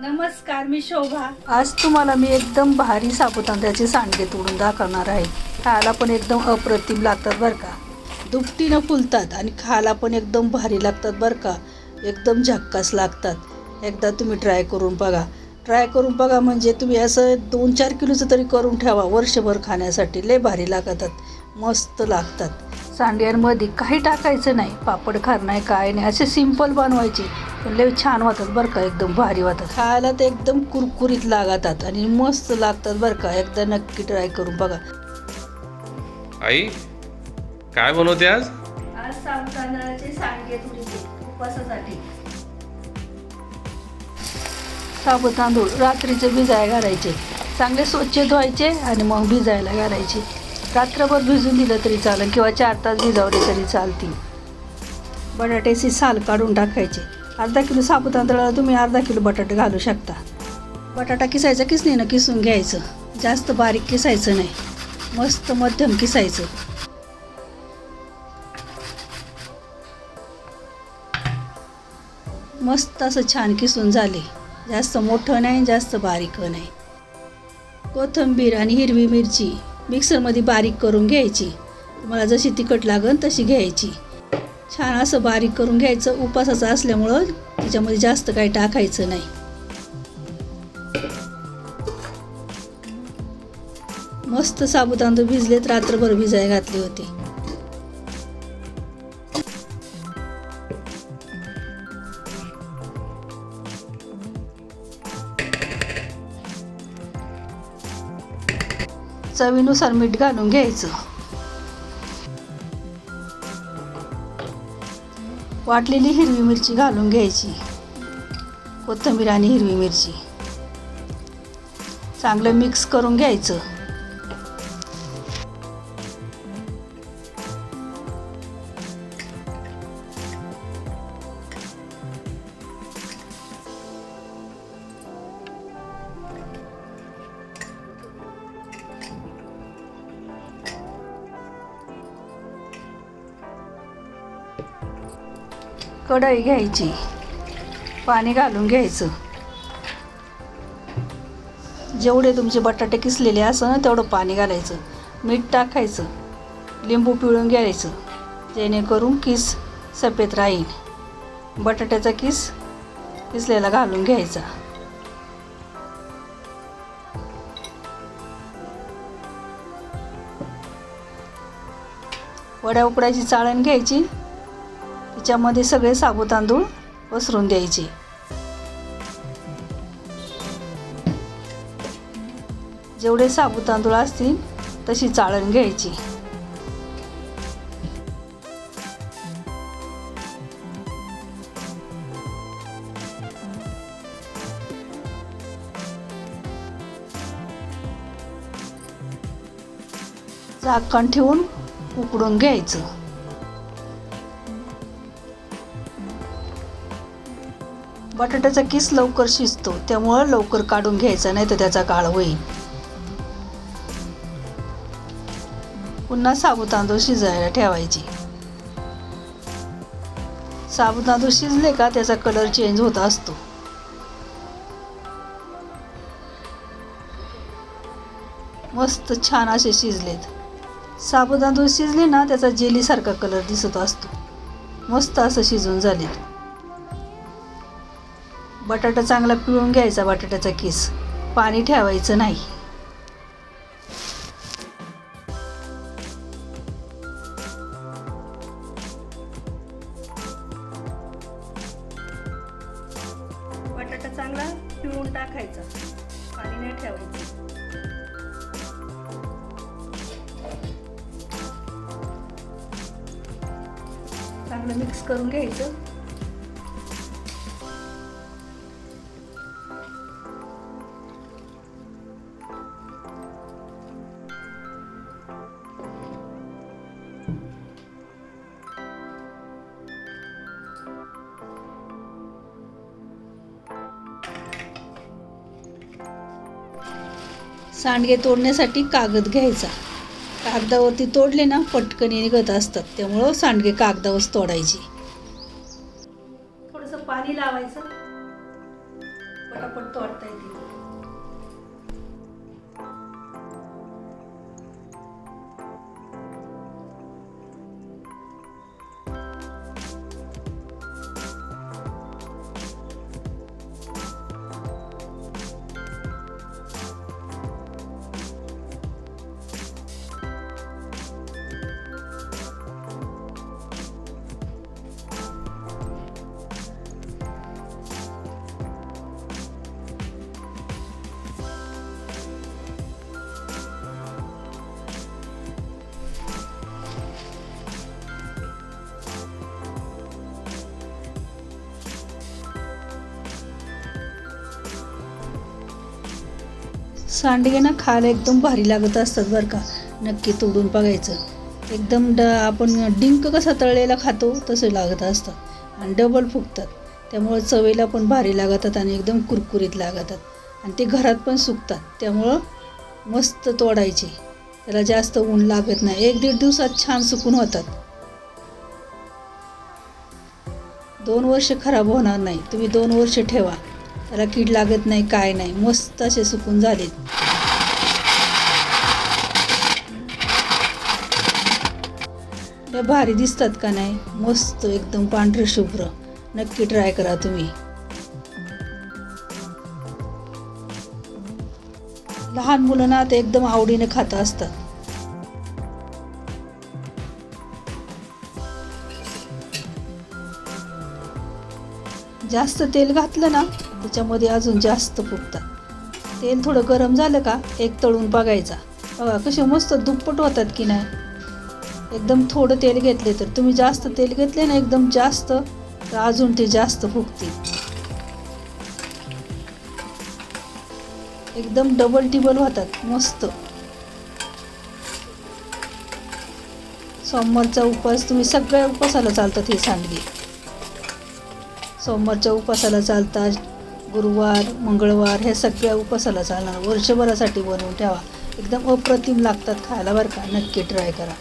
नमस्कार, मी शोभा. आज तुम्हाला मी एकदम भारी साबुदाण्याचे सांडगे तोडून दाखवणार आहे. खायला पण एकदम अप्रतिम लागतात बरं का. दुपटीनं फुलतात आणि खायला पण एकदम भारी लागतात बरं का. एकदम झक्कास लागतात. एकदा तुम्ही ट्राय करून बघा म्हणजे तुम्ही असं 2-4 किलोचं तरी करून ठेवा वर्षभर खाण्यासाठी. लय भारी लागतात, मस्त लागतात. सांडग्यांमध्ये काही टाकायचं नाही, पापड खार नाही, काय नाही, असे सिंपल बनवायचे पण लय छान होतात बरं का. एकदम भारी होतात, खायला ते एकदम कुरकुरीत लागतात आणि मस्त लागतात बरं का. एकदा नक्की ट्राय करून बघा. आई काय बनवते आज? आज साबुदाण्याचे सांडगे तुरीचे उपवासासाठी. साबुदाणा तांदूळ रात्रीचे भिजायला घालायचे, चांगले स्वच्छ धुवायचे आणि मग भिजायला घालायचे. रात्रभर भिजून दिलं तरी चालेल किंवा 4 तास भिजवले तरी चालतील. बटाट्याची साल काढून टाकायचे. अर्धा किलो साबुदाण्याला तुम्ही अर्धा किलो बटाटे घालू शकता. बटाटा किसायचा किसणीनं किसून घ्यायचं, जास्त बारीक किसायचं नाही, मस्त मध्यम किसायचं. मस्त असं छान किसून झाले, जास्त मोठं नाही जास्त बारीक नाही. कोथिंबीर आणि हिरवी मिरची मिक्सरमध्ये बारीक करून घ्यायची. तुम्हाला जशी तिखट लागेल तशी घ्यायची. छान असं बारीक करून घ्यायचं. उपासाचं असल्यामुळं त्याच्यामध्ये जास्त काही टाकायचं नाही. मस्त साबुदाणे भिजलेत, रात्रभर भिजायला घातले होते. चवीनुसार मीठ घालून घ्यायचं. वाटलेली हिरवी मिरची घालून घ्यायची. कोथिंबीर आणि हिरवी मिरची चांगलं मिक्स करून घ्यायचं. कढई घ्यायची, पाणी घालून घ्यायचं. जेवढे तुमचे बटाटे किसलेले असेल ना तेवढं पाणी घालायचं. मीठ टाकायचं, लिंबू पिळून घ्यायचं जेणेकरून किस सफेद राहील. बटाट्याचा किसलेला घालून घ्यायचा. वड्या उकडायची चाळण घ्यायची, त्याच्यामध्ये सगळे साबुदाणे पसरून द्यायचे. जेवढे साबुदाणे असतील तशी चाळण घ्यायची. झाकण ठेवून उकडून घ्यायचं. बटाट्याचा किस लवकर शिजतो, त्यामुळं लवकर काढून घ्यायचा, नाही तर त्याचा काळ होईल. पुन्हा साबुदाणे शिजायला ठेवायचे. साबुदाणे शिजले का त्याचा कलर चेंज होत असतो. मस्त छान असे शिजलेत. साबुदाणे शिजले ना त्याचा जेलीसारखा कलर दिसत असतो. मस्त असं शिजून झाले. बटाटा चांगला पिळून घ्यायचा. बटाट्याचा किस पाणी ठेवायचं नाही. बटाटा चांगला पिळून टाकायचा, पाणी नाही ठेवायचं. चांगलं मिक्स करून घ्यायचं. सांडगे तोडण्यासाठी कागद घ्यायचा. कागदावरती तोडले ना पटकन निघत असतात, त्यामुळं सांडगे कागदावरच तोडायचे. थोडंसं पाणी लावायचं, पटापट तोडता येते. सांडगे ना खायला एकदम भारी लागत असतात बरं का. नक्की तोडून बघायचं. एकदम आपण डिंक कसा तळलेला खातो तसं लागत असतात आणि डबल फुगतात. त्यामुळं चवीला पण भारी लागतात आणि एकदम कुरकुरीत लागतात आणि ते घरात पण सुकतात. त्यामुळं मस्त तोडायचे. त्याला जास्त ऊन लागत नाही. 1-1.5 दिवसात छान सुकून होतात. 2 वर्ष खराब होणार नाही. तुम्ही 2 वर्ष ठेवा. त्याला कीड लागत नाही, काय नाही. मस्त असे सुकून झालेत. हे भारी दिसतात का नाही? मस्त एकदम पांढरे शुभ्र. नक्की ट्राय करा तुम्ही. लहान मुलांना ते एकदम आवडीने खात असतात. जास्त तेल घातलं ना त्याच्यामध्ये अजून जास्त फुगतात. तेल थोडं गरम झालं का एक तळून बघायचा. बघा कसे मस्त दुप्पट होतात की नाही. एकदम थोडं तेल घेतले तर, तुम्ही जास्त तेल घेतले ना एकदम जास्त तर अजून ते जास्त फुगतील. एकदम डबल टिबल होतात मस्त. सोमवारचा उपवास तुम्ही सगळ्या उपवासाला चालतात हे सांडगे. सोमवारच्या उपवासाला चालतात, गुरुवार, मंगळवार ह्या सगळ्या उपवासाला चालणार. वर्षभरासाठी बनवून ठेवा. एकदम अप्रतिम लागतात खायला बरं का. नक्की ट्राय करा.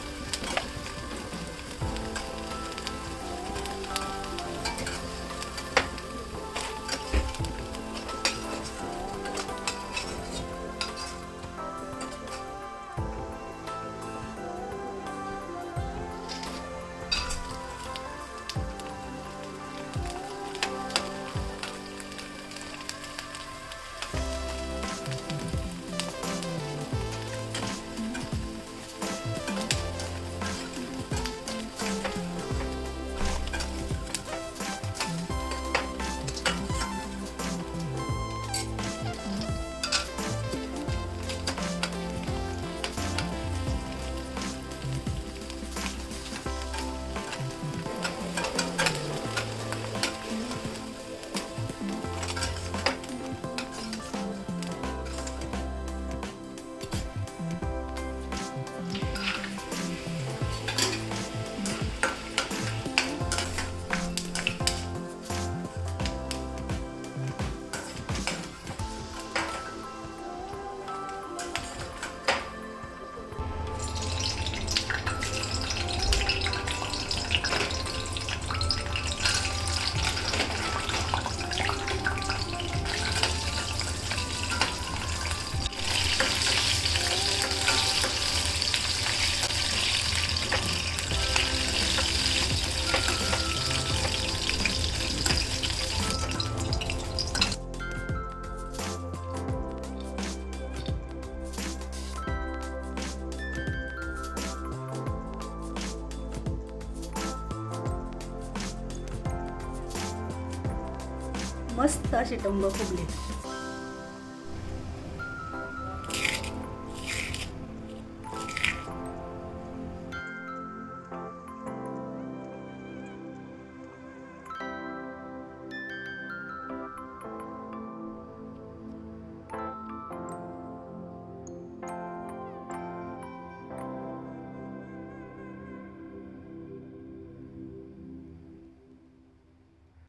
मस्त असे टंब फुगले.